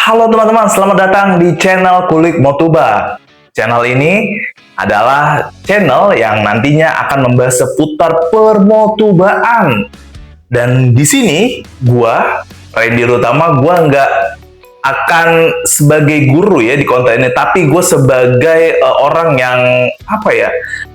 Halo teman-teman, selamat datang di channel Kulik Motuba. Channel ini adalah channel yang nantinya akan membahas seputar permotubaan. Dan di sini, gua, Randy Rutama, gua nggak akan sebagai guru ya di konten ini, tapi gue sebagai orang yang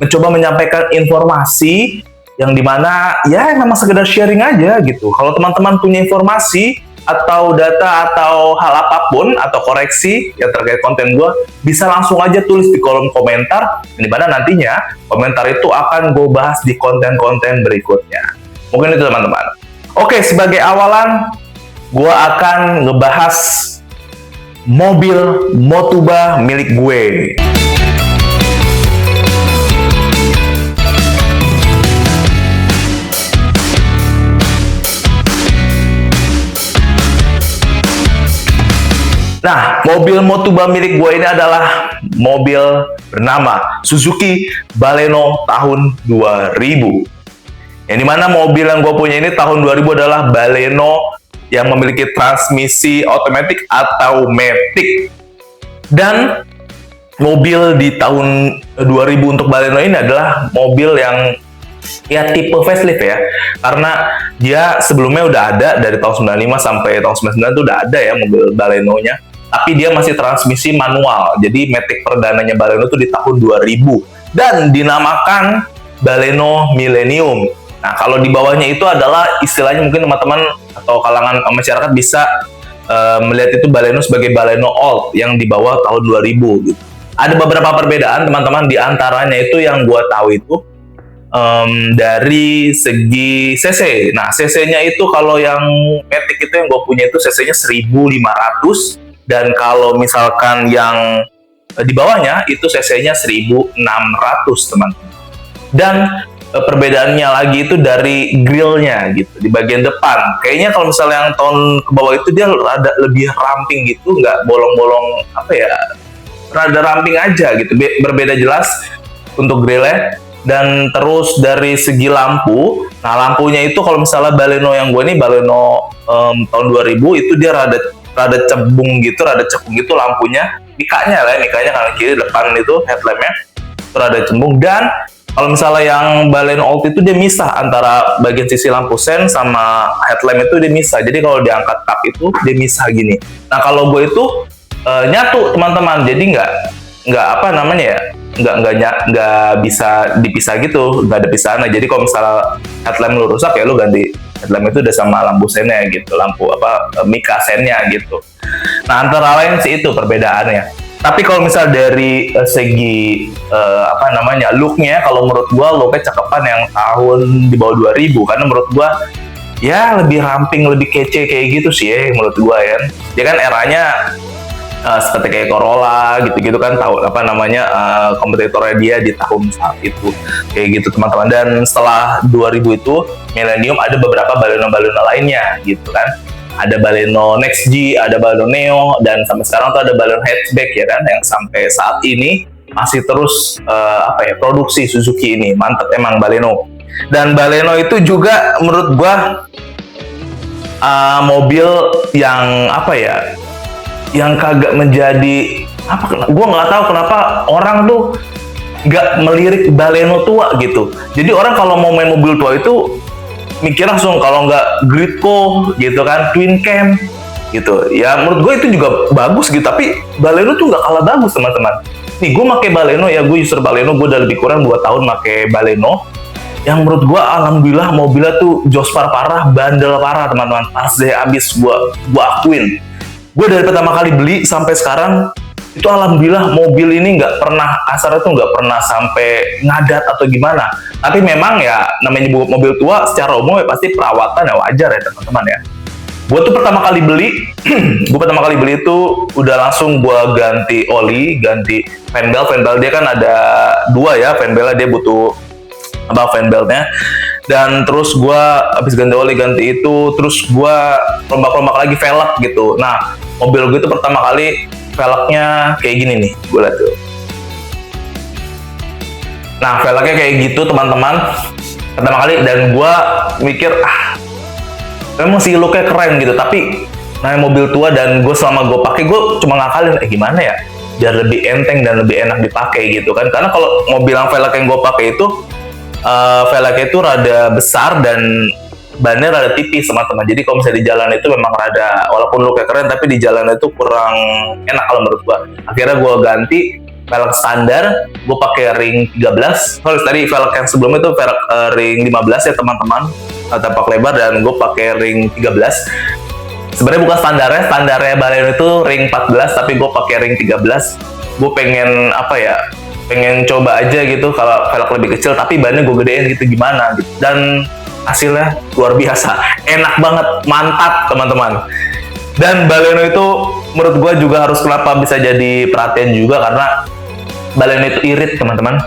mencoba menyampaikan informasi yang dimana ya memang sekedar sharing aja gitu. Kalau teman-teman punya informasi atau data atau hal apapun atau koreksi yang terkait konten gue, bisa langsung aja tulis di kolom komentar, di mana nantinya komentar itu akan gue bahas di konten-konten berikutnya. Mungkin itu teman-teman. Oke, sebagai awalan gue akan ngebahas mobil Motuba milik gue. Nah, mobil Motuba milik gue ini adalah mobil bernama Suzuki Baleno tahun 2000. Yang dimana mobil yang gue punya ini tahun 2000 adalah Baleno yang memiliki transmisi otomatis atau matic. Dan mobil di tahun 2000 untuk Baleno ini adalah mobil yang ya tipe facelift ya, karena dia sebelumnya udah ada dari tahun 95 sampai tahun 99 itu udah ada ya mobil Baleno-nya, tapi dia masih transmisi manual. Jadi matic perdananya Baleno itu di tahun 2000 dan dinamakan Baleno Millennium. Nah, kalau di bawahnya itu adalah istilahnya, mungkin teman-teman atau kalangan masyarakat bisa melihat itu Baleno sebagai Baleno Old yang di bawah tahun 2000 gitu. Ada beberapa perbedaan teman-teman, di antaranya itu yang gua tahu itu dari segi CC. Nah, CC-nya itu kalau yang matic itu yang gue punya itu CC-nya 1500, dan kalau misalkan yang di bawahnya itu CC-nya 1600 teman-teman. Dan perbedaannya lagi itu dari grillnya gitu, di bagian depan. Kayaknya kalau misalnya yang tahun ke bawah itu dia rada lebih ramping gitu, nggak bolong-bolong rada ramping aja gitu, berbeda jelas untuk grillnya. Dan terus dari segi lampu, nah lampunya itu kalau misalnya Baleno yang gue ini Baleno tahun 2000 itu dia rada cebung gitu, rada cekung gitu lampunya, mikanya kanan kiri depan itu headlampnya itu rada cembung. Dan kalau misalnya yang Baleno Old itu dia misah antara bagian sisi lampu sen sama headlamp itu dia misah. Jadi kalau diangkat kap itu dia misah gini. Nah, kalau gue itu nyatu teman-teman, jadi nggak bisa dipisah gitu, nggak ada pisahannya. Jadi kalau misalnya headlamp lu rusak ya lu ganti headlamp itu udah sama lampu sennya gitu, lampu mika sennya gitu. Nah, antara lain sih itu perbedaannya. Tapi kalau misal dari segi looknya, kalau menurut gua looknya cakepan yang tahun di bawah 2000, karena menurut gua ya lebih ramping, lebih kece kayak gitu sih ya menurut gua ya. Dia kan eranya seperti kayak Corolla gitu-gitu kan, tahu kompetitornya dia di tahun saat itu kayak gitu teman-teman. Dan setelah 2000 itu Millennium ada beberapa Baleno lainnya gitu kan, ada Baleno Next G, ada Baleno Neo, dan sampai sekarang tuh ada Baleno hatchback ya kan, yang sampai saat ini masih terus produksi Suzuki ini. Mantep emang Baleno. Dan Baleno itu juga menurut gua mobil yang yang kagak menjadi gue nggak tahu kenapa orang tuh nggak melirik Baleno tua gitu. Jadi orang kalau mau main mobil tua itu mikir langsung kalau nggak Gridco gitu kan, Twin Cam gitu ya. Menurut gue itu juga bagus gitu, tapi Baleno tuh nggak kalah bagus teman-teman. Nih gue pakai Baleno ya, gue user Baleno, gue udah lebih kurang 2 tahun pakai Baleno, yang menurut gue alhamdulillah mobilnya tuh jospar parah, bandel parah teman-teman, pas deh abis gue akuin. Gue dari pertama kali beli sampai sekarang itu alhamdulillah mobil ini nggak pernah kasarnya tuh nggak pernah sampai ngadat atau gimana. Tapi memang ya namanya mobil tua secara umum ya pasti perawatan ya wajar ya teman-teman ya. Gue tuh pertama kali beli itu udah langsung gue ganti oli, ganti fan belt dia kan ada 2 ya fan beltnya, dia butuh fan beltnya. Dan terus gue habis ganti oli, ganti itu, terus gue rombak lagi velg gitu. Nah, mobil gue itu pertama kali velgnya kayak gini nih, gue lihat tuh. Nah, velgnya kayak gitu teman-teman pertama kali, dan gue mikir memang sih looknya keren gitu, tapi namanya mobil tua, dan gue selama gue pakai gue cuma ngakalin gimana ya biar lebih enteng dan lebih enak dipakai gitu kan. Karena kalau mobil yang velg yang gue pakai itu velgnya itu rada besar dan bannya rada tipis teman-teman. Jadi kalau misalnya di jalan itu memang rada, walaupun looknya keren tapi di jalan itu kurang enak kalau menurut gue. Akhirnya gue ganti velg standar, gue pakai ring 13. Kalau tadi velg yang sebelumnya itu velg ring 15 ya teman-teman, tampak lebar, dan gue pakai ring 13. Sebenarnya bukan standarnya Baleno itu ring 14, tapi gue pakai ring 13. Gue pengen apa ya, pengen coba aja gitu kalau velg lebih kecil tapi bannya gue gedein gitu gimana gitu. Dan hasilnya luar biasa, enak banget, mantap teman-teman. Dan Baleno itu menurut gue juga harus kenapa bisa jadi perhatian juga, karena Baleno itu irit teman-teman.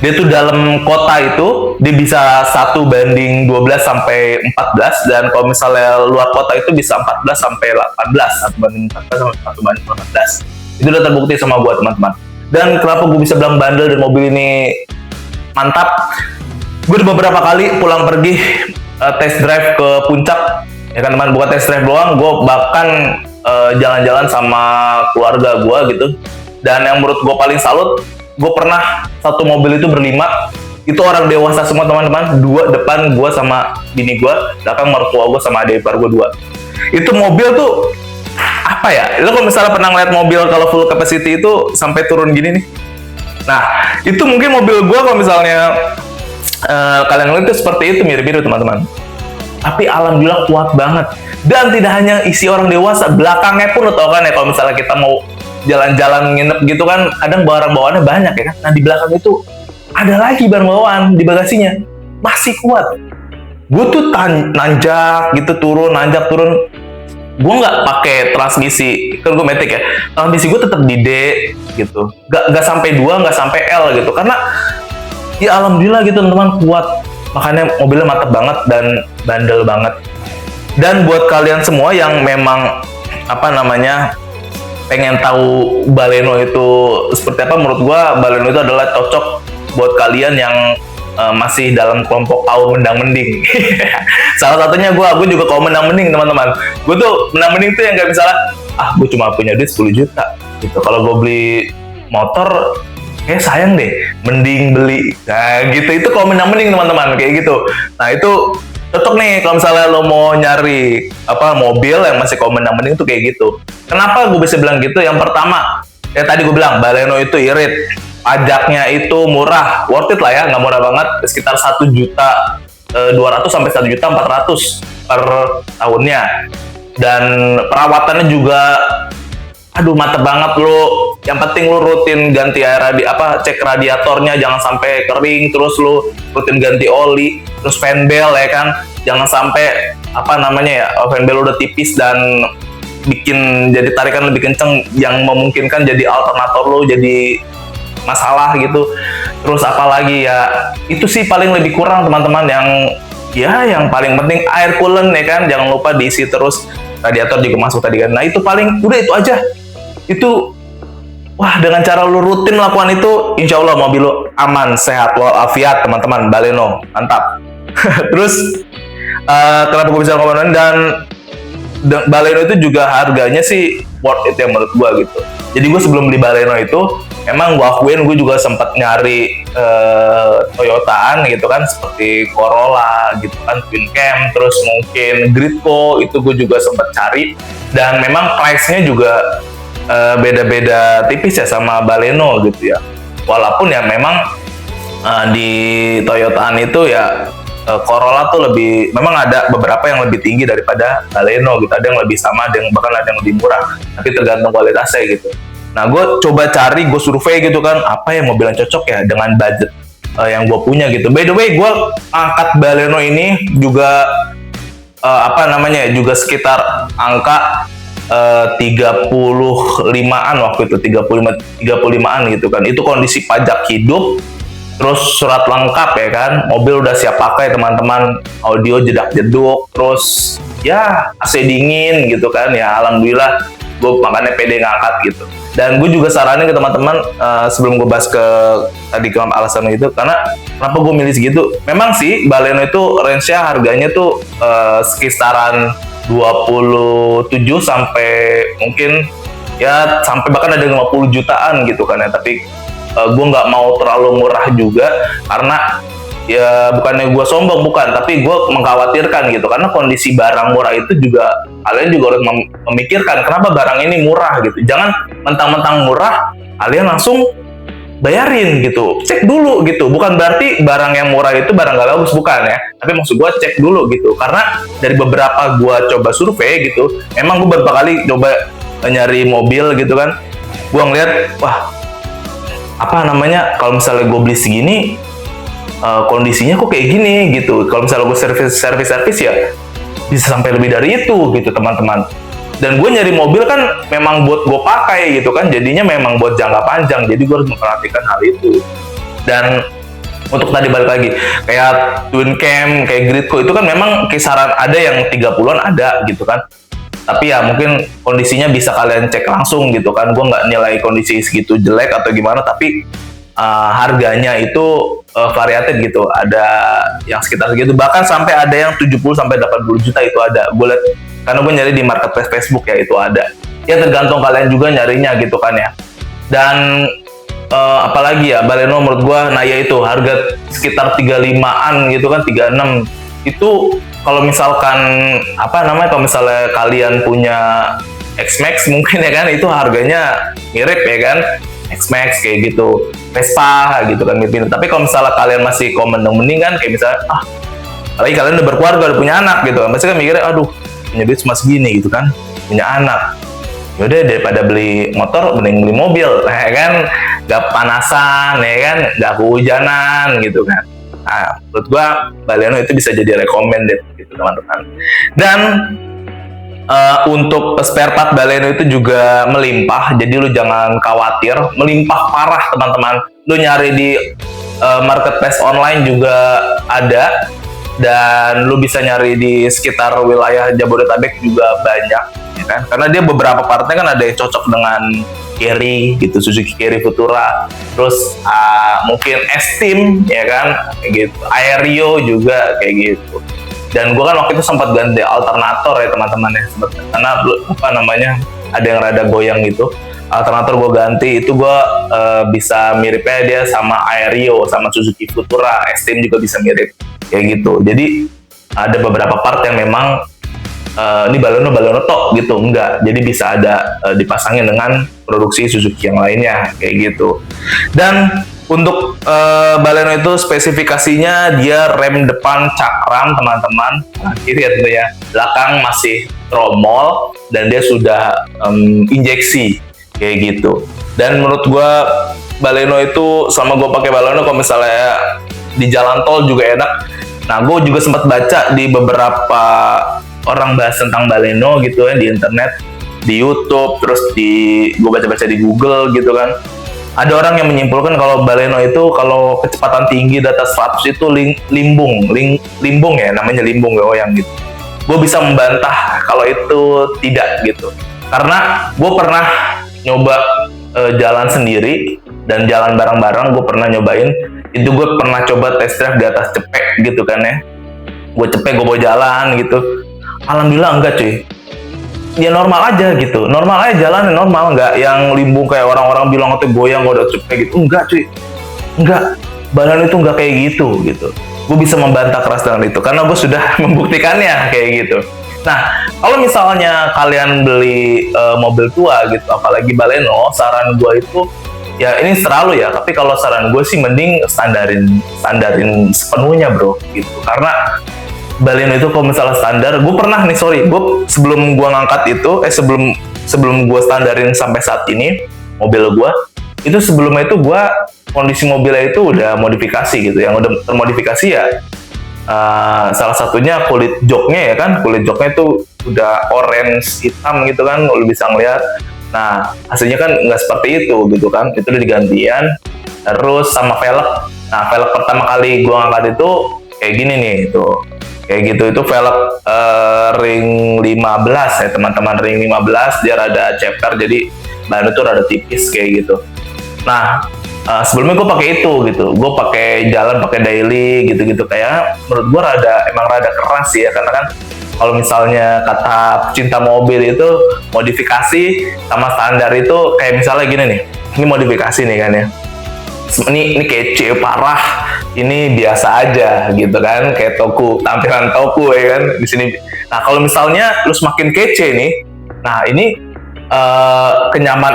Dia tuh dalam kota itu dia bisa 1:12 sampai 14, dan kalau misalnya luar kota itu bisa 14 sampai 18, 1:14 sampai 1:18. Itu udah terbukti sama gue teman-teman. Dan kenapa gue bisa bilang bandel dan mobil ini mantap, gue udah beberapa kali pulang pergi test drive ke puncak ya kan teman, bukan test drive doang, gue bahkan jalan-jalan sama keluarga gue gitu. Dan yang menurut gue paling salut, gue pernah satu mobil itu berlima, itu orang dewasa semua teman-teman, 2 depan gue sama bini gue, belakang mertua gue sama adik ipar gue 2. Itu mobil tuh apa ya, lo kalau misalnya pernah ngeliat mobil kalau full capacity itu sampai turun gini nih, nah itu mungkin mobil gue kalau misalnya kalian lihat itu seperti itu, mirip-mirip teman-teman. Tapi alhamdulillah kuat banget, dan tidak hanya isi orang dewasa, belakangnya pun lo tau kan ya, kalau misalnya kita mau jalan-jalan nginep gitu kan, kadang barang bawaannya banyak ya kan. Nah di belakang itu ada lagi barang bawaan di bagasinya, masih kuat. Gue tuh nanjak gitu turun, nanjak turun. Gue nggak pakai transmisi, kan gue matic ya. Transmisi gue tetap di D gitu, nggak sampai 2, nggak sampai L gitu. Karena ya alhamdulillah gitu teman-teman, kuat. Makanya mobilnya mantap banget dan bandel banget. Dan buat kalian semua yang memang apa namanya pengen tahu Baleno itu seperti apa, menurut gua Baleno itu adalah cocok buat kalian yang masih dalam kelompok kaum mendang-mending. Salah satunya gue juga kaum mendang-mending teman-teman. Gue tuh mendang-mending tuh yang gak bisa gue cuma punya duit 10 juta gitu. Kalau gue beli motor kayak sayang deh, mending beli. Nah gitu, itu kaum mendang-mending teman-teman, kayak gitu. Nah itu cocok nih kalau misalnya lo mau nyari mobil yang masih kaum mendang-mending tuh kayak gitu. Kenapa gue bisa bilang gitu? Yang pertama, ya tadi gue bilang Baleno itu irit, pajaknya itu murah, worth it lah ya, nggak murah banget, sekitar 1.200.000 sampai 1.400.000 per tahunnya. Dan perawatannya juga, aduh mantep banget lo. Yang penting lo rutin ganti air cek radiatornya jangan sampai kering, terus lo rutin ganti oli, terus fan bell ya kan, jangan sampai fan bell udah tipis dan bikin jadi tarikan lebih kenceng yang memungkinkan jadi alternator lo jadi masalah gitu. Terus apalagi ya, itu sih paling lebih kurang teman-teman. Yang paling penting air coolant ya kan, jangan lupa diisi terus, radiator juga masuk tadi kan. Nah itu paling, udah itu aja. Itu dengan cara lu rutin melakukan itu, insya Allah mobil lu aman, sehat walafiat teman-teman. Baleno mantap. Terus kenapa gue bisa ngomongin, dan Baleno itu juga harganya sih worth it ya menurut gue gitu. Jadi gue sebelum beli Baleno itu, emang gue akuin gue juga sempat nyari Toyotaan gitu kan, seperti Corolla gitu kan, Twin Cam, terus mungkin Gridco itu gue juga sempat cari. Dan memang price-nya juga beda-beda tipis ya sama Baleno gitu ya. Walaupun ya memang di Toyotaan itu ya Corolla tuh memang ada beberapa yang lebih tinggi daripada Baleno gitu. Ada yang lebih sama, bahkan ada yang lebih murah. Tapi tergantung kualitasnya gitu. Nah, gue coba cari, gue survei gitu kan, apa yang mobil yang cocok ya dengan budget yang gue punya gitu. By the way, gue angkat Baleno ini juga juga sekitar angka 35-an waktu itu, 35-an gitu kan. Itu kondisi pajak hidup, terus surat lengkap ya kan, mobil udah siap pakai teman-teman, audio jedak-jeduk, terus ya AC dingin gitu kan. Ya alhamdulillah gue makanya pede ngangkat gitu. Dan gue juga saranin ke teman-teman sebelum gue bahas ke alasan itu, karena kenapa gue milih segitu. Memang sih Baleno itu range-nya harganya tuh sekitaran 27 sampai mungkin ya sampai bahkan ada 50 jutaan gitu kan ya. Tapi gue nggak mau terlalu murah juga, karena ya bukannya gue sombong, bukan, tapi gue mengkhawatirkan gitu, karena kondisi barang murah itu juga kalian juga harus memikirkan kenapa barang ini murah gitu. Jangan mentang-mentang murah kalian langsung bayarin gitu, cek dulu gitu. Bukan berarti barang yang murah itu barang gak bagus, bukan ya, tapi maksud gue cek dulu gitu. Karena dari beberapa gue coba survei gitu, emang gue beberapa kali coba nyari mobil gitu kan, gue ngeliat wah apa namanya, kalau misalnya gue beli segini kondisinya kok kayak gini gitu. Kalau misalnya gue servis ya bisa sampai lebih dari itu gitu teman-teman. Dan gue nyari mobil kan memang buat gue pakai gitu kan, jadinya memang buat jangka panjang, jadi gue harus memperhatikan hal itu. Dan untuk tadi balik lagi kayak twin cam, kayak Gridco itu kan memang kisaran ada yang 30-an ada gitu kan, tapi ya mungkin kondisinya bisa kalian cek langsung gitu kan. Gue nggak nilai kondisi segitu jelek atau gimana, tapi harganya itu variatif gitu, ada yang sekitar segitu, bahkan sampai ada yang 70 sampai 80 juta itu ada. Gue lihat karena gue nyari di marketplace Facebook ya, itu ada. Ya tergantung kalian juga nyarinya gitu kan ya. Dan apalagi ya Baleno menurut gue, nah ya itu harga sekitar 35-an gitu kan, 36 itu kalau misalkan apa namanya, kalau misalnya kalian punya X-Max mungkin ya kan, itu harganya mirip ya kan, X-Max kayak gitu, Vespa gitu kan mirip. Tapi kalau misalnya kalian masih mending kan, kayak misalnya apalagi kalian udah berkeluarga, udah punya anak gitu kan, pasti kan mikirnya aduh punya duit cuma segini gitu kan, punya anak, yaudah daripada beli motor mending beli mobil, ya kan, gak panasan ya kan, gak kehujanan gitu kan. Nah menurut gua Baleno itu bisa jadi recommended gitu teman-teman. Dan untuk spare part Baleno itu juga melimpah, jadi lu jangan khawatir, melimpah parah teman-teman. Lu nyari di marketplace online juga ada, dan lu bisa nyari di sekitar wilayah Jabodetabek juga banyak ya kan, karena dia beberapa partnya kan ada yang cocok dengan Carry gitu, Suzuki Carry Futura, terus mungkin S-Team ya kan gitu, Aerio juga kayak gitu. Dan gue kan waktu itu sempat ganti alternator ya teman-teman ya, karena apa namanya ada yang rada goyang gitu. Alternator gue ganti, itu gue bisa miripnya dia sama Aerio, sama Suzuki Futura, S-Team juga bisa mirip kayak gitu. Jadi ada beberapa part yang memang ini Baleno tok gitu, enggak. Jadi bisa ada dipasangin dengan produksi Suzuki yang lainnya kayak gitu. Dan untuk Baleno itu spesifikasinya dia rem depan cakram teman-teman, nah, kiri ya, belakang masih tromol, dan dia sudah injeksi kayak gitu. Dan menurut gua Baleno itu, sama gua pakai Baleno kalau misalnya di jalan tol juga enak. Nah gue juga sempat baca di beberapa orang bahas tentang Baleno gitu ya, di internet, di YouTube, terus gue baca-baca di Google gitu kan. Ada orang yang menyimpulkan kalau Baleno itu kalau kecepatan tinggi di atas 100 itu limbung ya, namanya limbung goyang gitu. Gue bisa membantah kalau itu tidak gitu, karena gue pernah nyoba jalan sendiri dan jalan bareng-bareng. Gue pernah nyobain itu, gue pernah coba test drive di atas cepek gitu kan ya. Gue cepek, gue bawa jalan gitu, alhamdulillah enggak cuy, ya normal aja gitu, normal aja jalan, normal, nggak yang limbung kayak orang-orang bilang itu goyang kalau udah cepet gitu, enggak cuy, enggak. Baleno itu enggak kayak gitu. Gue bisa membantah keras dengan itu karena gue sudah membuktikannya kayak gitu. Nah kalau misalnya kalian beli mobil tua gitu, apalagi Baleno, saran gue itu ya ini selalu ya, tapi kalau saran gue sih mending standarin sepenuhnya bro gitu. Karena Baleno itu kalau misalnya standar, gue pernah nih, gue sebelum gue ngangkat itu, sebelum gue standarin sampai saat ini mobil gue, itu sebelumnya itu gue kondisi mobilnya itu udah modifikasi gitu, yang udah termodifikasi ya. Salah satunya kulit joknya ya kan, kulit joknya itu udah orange hitam gitu kan, lo bisa ngeliat. Nah hasilnya kan nggak seperti itu gitu kan, itu udah digantian. Terus sama velg, nah velg pertama kali gue ngangkat itu kayak gini nih, tuh kayak gitu. Itu velg ring 15 ya teman-teman, ring 15, dia rada ceper, jadi bahannya tuh rada tipis kayak gitu. Nah sebelumnya gue pakai itu gitu, gue pakai jalan, pakai daily gitu kayak menurut gue emang rada keras sih ya, karena kan kalau misalnya kata cinta mobil itu modifikasi sama standar itu kayak misalnya gini nih, ini modifikasi nih kan ya, ini kece parah, ini biasa aja gitu kan, kayak Toku, tampilan Toku ya kan di sini. Nah kalau misalnya lu semakin kece nih, nah ini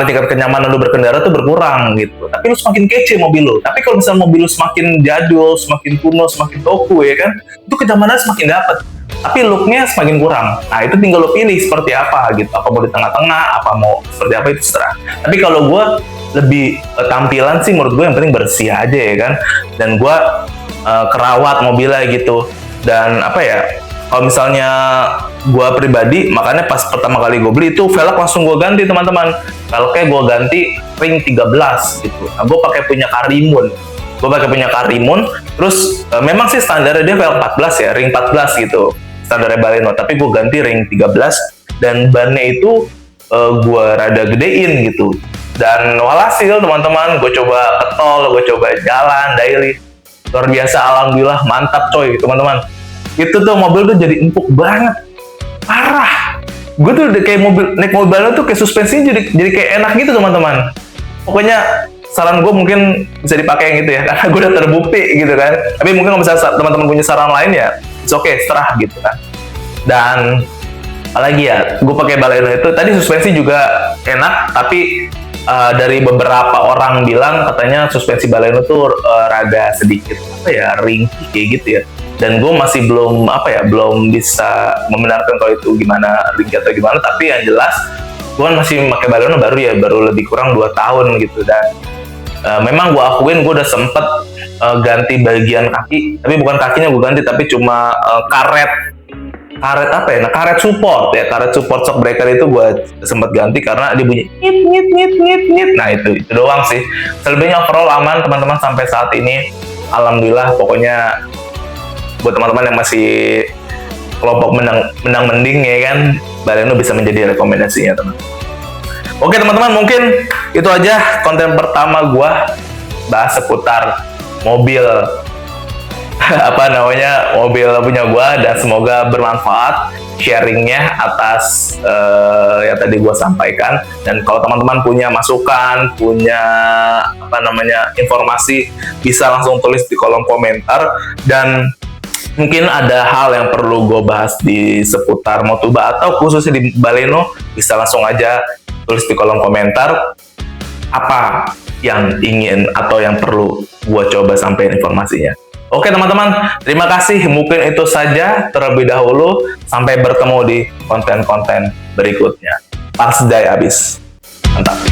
tingkat kenyamanan lu berkendara tuh berkurang gitu. Tapi lu semakin kece mobil lu. Tapi kalau misalnya mobil lu semakin jadul, semakin kuno, semakin Toku ya kan, itu kenyamanan semakin dapet. Tapi looknya semakin kurang. Nah itu tinggal lu pilih seperti apa gitu. Apa mau di tengah-tengah, apa mau seperti apa itu terserah. Tapi kalau gue lebih tampilan sih menurut gue yang penting bersih aja ya kan. Dan gue kerawat mobilnya gitu. Dan apa ya, kalau misalnya gue pribadi, makanya pas pertama kali gue beli itu velg langsung gue ganti teman-teman. Velgnya gue ganti ring 13 gitu. Nah gue pakai punya Karimun. Terus memang sih standarnya dia velg 14 ya, ring 14 gitu standarnya Baleno. Tapi gue ganti ring 13 dan bannya itu gue rada gedein gitu. Dan walhasil teman-teman, gue coba ketol, gue coba jalan daily, luar biasa, alhamdulillah mantap coy teman-teman. Itu tuh mobil tuh jadi empuk banget, parah. Gue tuh udah kayak naik mobil Baleno tuh kayak suspensinya jadi kayak enak gitu teman-teman. Pokoknya saran gue mungkin bisa dipakai yang gitu ya, karena gue udah terbukti gitu kan. Tapi mungkin kalau misalnya teman-teman punya saran lain ya, it's okay, serah gitu kan. Dan apalagi ya, gue pakai Baleno itu tadi suspensi juga enak, tapi dari beberapa orang bilang katanya suspensi Baleno tuh rada sedikit apa ya, ringkih kayak gitu ya. Dan gue masih belum bisa membenarkan kalau itu gimana ringkih atau gimana. Tapi yang jelas gue kan masih pakai Baleno baru lebih kurang 2 tahun gitu. Dan memang gue akuin gue udah sempet ganti bagian kaki, tapi bukan kakinya gue ganti, tapi cuma karet apa ya, karet support shock breaker itu gue sempet ganti karena dia bunyi nyit. Nah itu doang sih. Selebihnya overall aman teman-teman sampai saat ini, alhamdulillah. Pokoknya buat teman-teman yang masih kelompok menang mending ya kan, Baleno bisa menjadi rekomendasinya teman. Oke teman-teman, mungkin itu aja konten pertama gue bahas seputar mobil mobil punya gue, dan semoga bermanfaat sharingnya atas yang tadi gue sampaikan. Dan kalau teman-teman punya masukan, punya informasi, bisa langsung tulis di kolom komentar. Dan mungkin ada hal yang perlu gue bahas di seputar Motuba atau khususnya di Baleno, bisa langsung aja tulis di kolom komentar apa yang ingin atau yang perlu gue coba sampaikan informasinya. Oke teman-teman, terima kasih. Mungkin itu saja terlebih dahulu. Sampai bertemu di konten-konten berikutnya. Pas day abis. Mantap.